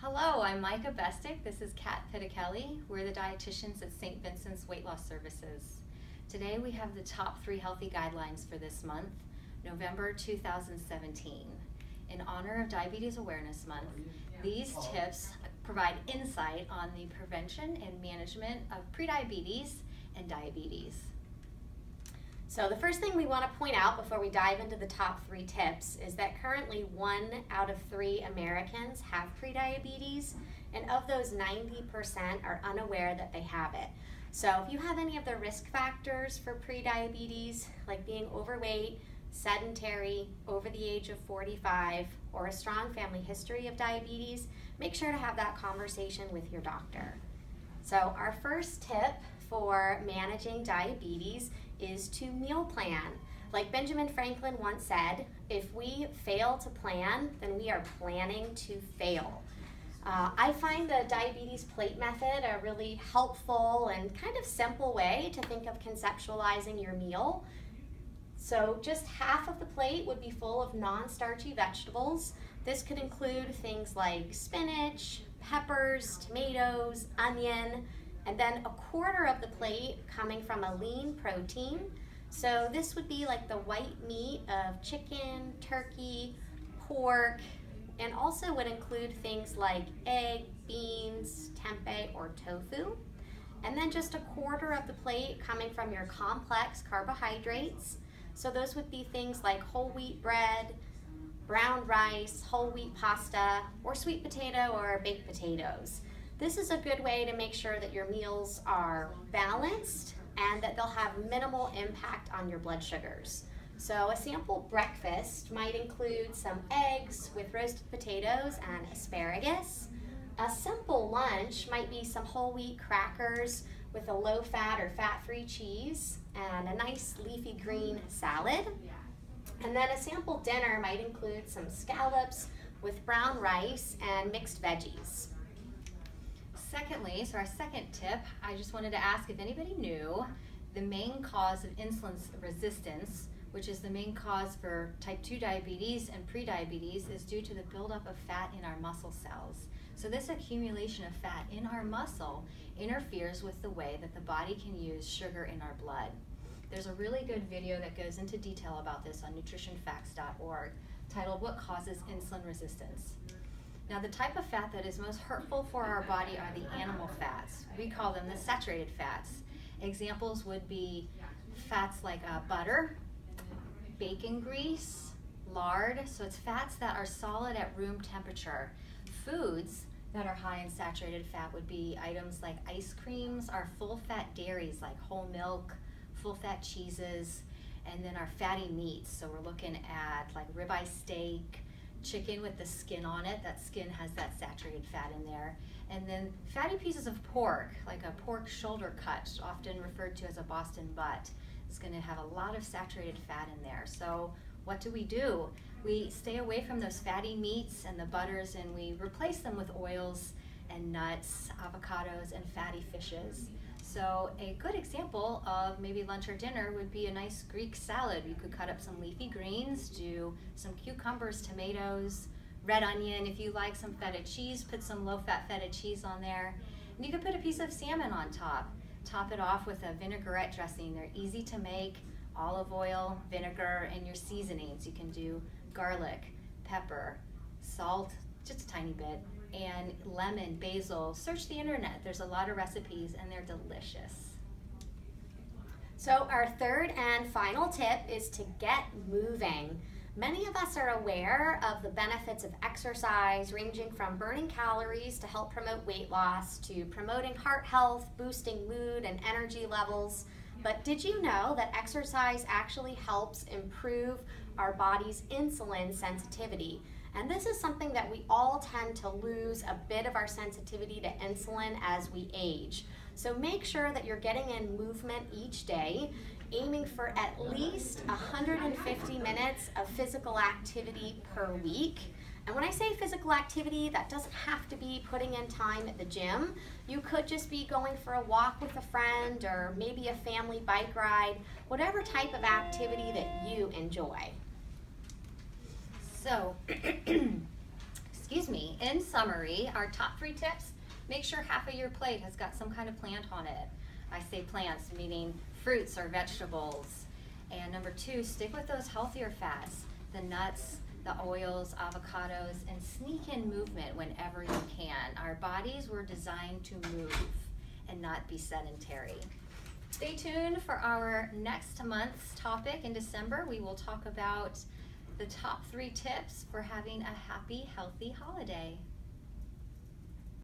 Hello, I'm Micah Bestick. This is Kat Pittikelly. We're the dietitians at St. Vincent's Weight Loss Services. Today we have the top 3 healthy guidelines for this month, November 2017. In honor of Diabetes Awareness Month, these tips provide insight on the prevention and management of prediabetes and diabetes. So the first thing we want to point out before we dive into the top 3 tips is that currently 1 out of 3 Americans have prediabetes, and of those 90% are unaware that they have it. So if you have any of the risk factors for prediabetes, like being overweight, sedentary, over the age of 45, or a strong family history of diabetes, make sure to have that conversation with your doctor. So our first tip for managing diabetes is to meal plan. Like Benjamin Franklin once said, if we fail to plan, then we are planning to fail. I find the diabetes plate method a really helpful and kind of simple way to think of conceptualizing your meal. So just half of the plate would be full of non-starchy vegetables. This could include things like spinach, peppers, tomatoes, onion, and then a quarter of the plate coming from a lean protein. So this would be like the white meat of chicken, turkey, pork, and also would include things like egg, beans, tempeh, or tofu. And then just a quarter of the plate coming from your complex carbohydrates. So those would be things like whole wheat bread, brown rice, whole wheat pasta, or sweet potato or baked potatoes. This is a good way to make sure that your meals are balanced and that they'll have minimal impact on your blood sugars. So a sample breakfast might include some eggs with roasted potatoes and asparagus. A simple lunch might be some whole wheat crackers with a low-fat or fat-free cheese and a nice leafy green salad. And then a sample dinner might include some scallops with brown rice and mixed veggies. Secondly, so our second tip, I just wanted to ask if anybody knew the main cause of insulin resistance, which is the main cause for type 2 diabetes and prediabetes, is due to the buildup of fat in our muscle cells. So this accumulation of fat in our muscle interferes with the way that the body can use sugar in our blood. There's a really good video that goes into detail about this on nutritionfacts.org titled "What Causes Insulin Resistance?" Now, the type of fat that is most hurtful for our body are the animal fats. We call them the saturated fats. Examples would be fats like butter, bacon grease, lard. So it's fats that are solid at room temperature. Foods that are high in saturated fat would be items like ice creams, our full-fat dairies like whole milk, full-fat cheeses, and then our fatty meats. So we're looking at like ribeye steak, chicken with the skin on it. That skin has that saturated fat in there. And then fatty pieces of pork, like a pork shoulder cut, often referred to as a Boston butt, is going to have a lot of saturated fat in there. So what do? We stay away from those fatty meats and the butters, and we replace them with oils and nuts, avocados, and fatty fishes. So a good example of maybe lunch or dinner would be a nice Greek salad. You could cut up some leafy greens, do some cucumbers, tomatoes, red onion. If you like some feta cheese, put some low-fat feta cheese on there. And you could put a piece of salmon on top. Top it off with a vinaigrette dressing. They're easy to make. Olive oil, vinegar, and your seasonings. You can do garlic, pepper, salt, just a tiny bit, and lemon, basil. Search the internet. There's a lot of recipes and they're delicious. So our third and final tip is to get moving. Many of us are aware of the benefits of exercise, ranging from burning calories to help promote weight loss to promoting heart health, boosting mood and energy levels. But did you know that exercise actually helps improve our body's insulin sensitivity? And this is something that we all tend to lose a bit of our sensitivity to insulin as we age. So make sure that you're getting in movement each day, aiming for at least 150 minutes of physical activity per week. And when I say physical activity, that doesn't have to be putting in time at the gym. You could just be going for a walk with a friend or maybe a family bike ride, whatever type of activity that you enjoy. So, in summary, our top 3 tips: make sure half of your plate has got some kind of plant on it. I say plants, meaning fruits or vegetables. And number 2, stick with those healthier fats, the nuts, the oils, avocados, and sneak in movement whenever you can. Our bodies were designed to move and not be sedentary. Stay tuned for our next month's topic in December. We will talk about the top 3 tips for having a happy, healthy holiday.